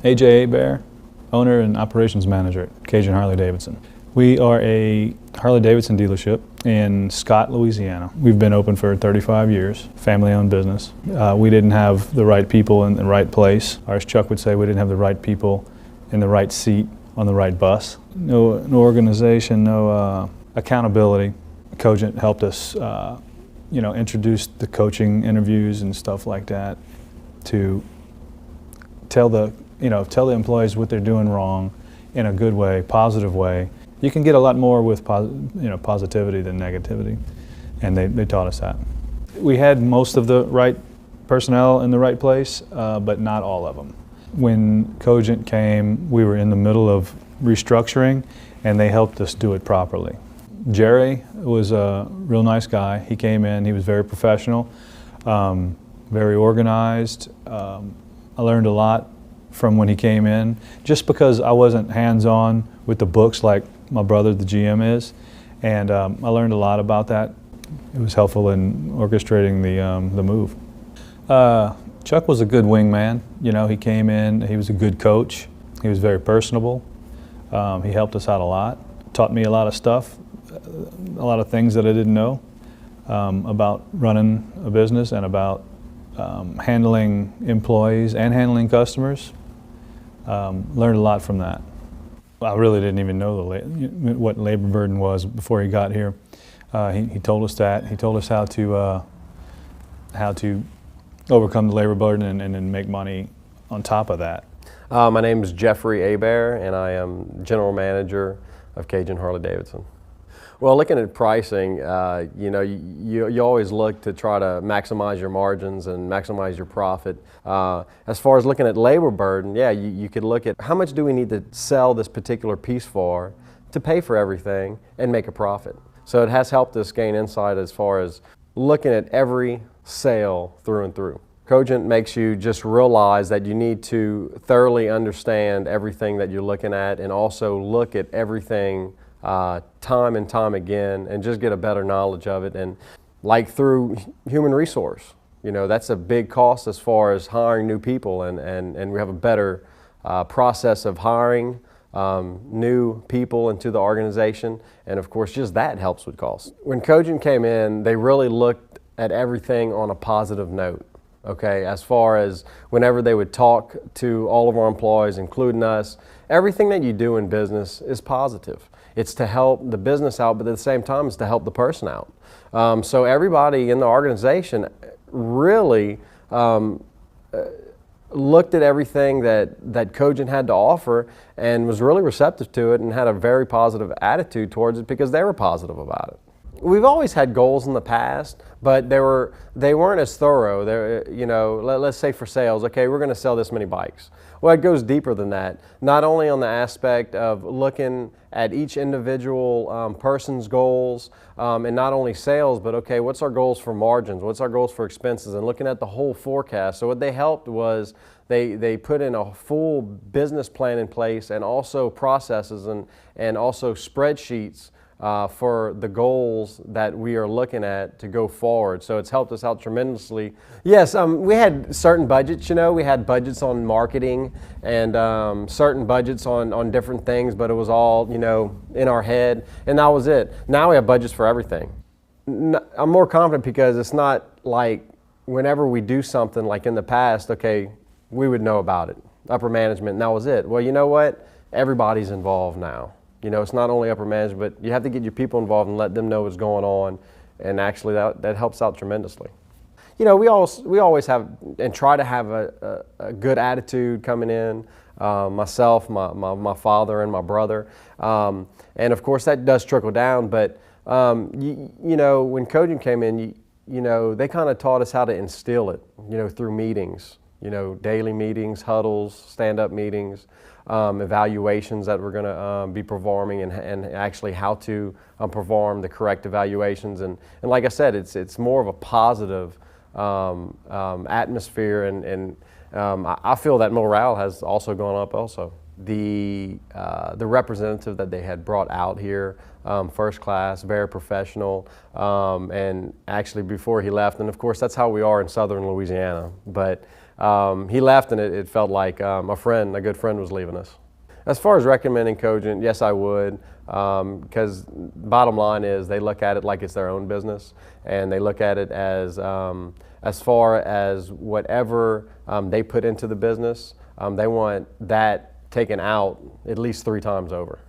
A.J. Abear, owner and operations manager at Cajun Harley-Davidson. We are a Harley-Davidson dealership in Scott, Louisiana. We've been open for 35 years, family-owned business. We didn't have the right people in the right place. Or as Chuck would say, we didn't have the right people in the right seat on the right bus. No organization, no accountability. Cogent helped us, introduce the coaching interviews and stuff like that to tell the employees what they're doing wrong in a good way, positive way. You can get a lot more with positivity than negativity, and they taught us that. We had most of the right personnel in the right place, but not all of them. When Cogent came, we were in the middle of restructuring, and they helped us do it properly. Jerry was a real nice guy. He came in, he was very professional, very organized. I learned a lot from when he came in, just because I wasn't hands-on with the books like my brother, the GM, is, and I learned a lot about that. It was helpful in orchestrating the move. Chuck was a good wingman. He came in, he was a good coach. He was very personable. He helped us out a lot, taught me a lot of stuff, a lot of things that I didn't know about running a business and about handling employees and handling customers. Learned a lot from that. I really didn't even know what labor burden was before he got here. He told us that. He told us how to overcome the labor burden and then make money on top of that. My name is Jeffrey Abear, and I am General Manager of Cajun Harley-Davidson. Well, looking at pricing, you always look to try to maximize your margins and maximize your profit. As far as looking at labor burden, yeah, you could look at how much do we need to sell this particular piece for to pay for everything and make a profit. So it has helped us gain insight as far as looking at every sale through and through. Cogent makes you just realize that you need to thoroughly understand everything that you're looking at, and also look at everything time and time again, and just get a better knowledge of it. And like through human resource, that's a big cost as far as hiring new people, and we have a better process of hiring new people into the organization, and of course just that helps with cost. When Cogent came in, they really looked at everything on a positive note. Okay, as far as whenever they would talk to all of our employees, including us, everything that you do in business is positive. It's to help the business out, but at the same time, it's to help the person out. So everybody in the organization really looked at everything that Cogent had to offer and was really receptive to it, and had a very positive attitude towards it because they were positive about it. We've always had goals in the past, but they weren't as thorough. Let's say for sales, okay, we're going to sell this many bikes. Well, it goes deeper than that. Not only on the aspect of looking at each individual person's goals, and not only sales, but okay, what's our goals for margins? What's our goals for expenses? And looking at the whole forecast. So what they helped was they put in a full business plan in place, and also processes and also spreadsheets for the goals that we are looking at to go forward. So it's helped us out tremendously. Yes, we had certain budgets, we had budgets on marketing and certain budgets on different things, but it was all, in our head, and that was it. Now we have budgets for everything. I'm more confident because it's not like whenever we do something like in the past, okay, we would know about it, upper management, and that was it. Well, you know what? Everybody's involved now. It's not only upper management, but you have to get your people involved and let them know what's going on, and actually that helps out tremendously. We always have and try to have a good attitude coming in. Myself, my father, and my brother, and of course that does trickle down. But when Cogent came in, they kind of taught us how to instill it, through meetings, daily meetings, huddles, stand-up meetings. Evaluations that we're going to be performing, and actually how to perform the correct evaluations, and like I said, it's more of a positive atmosphere, and I feel that morale has also gone up also. The representative that they had brought out here, first class, very professional, and actually before he left, and of course that's how we are in southern Louisiana, but he left, and it felt like a good friend was leaving us. As far as recommending Cogent, yes, I would, because bottom line is they look at it like it's their own business, and they look at it as far as whatever they put into the business, they want that taken out at least 3 times over.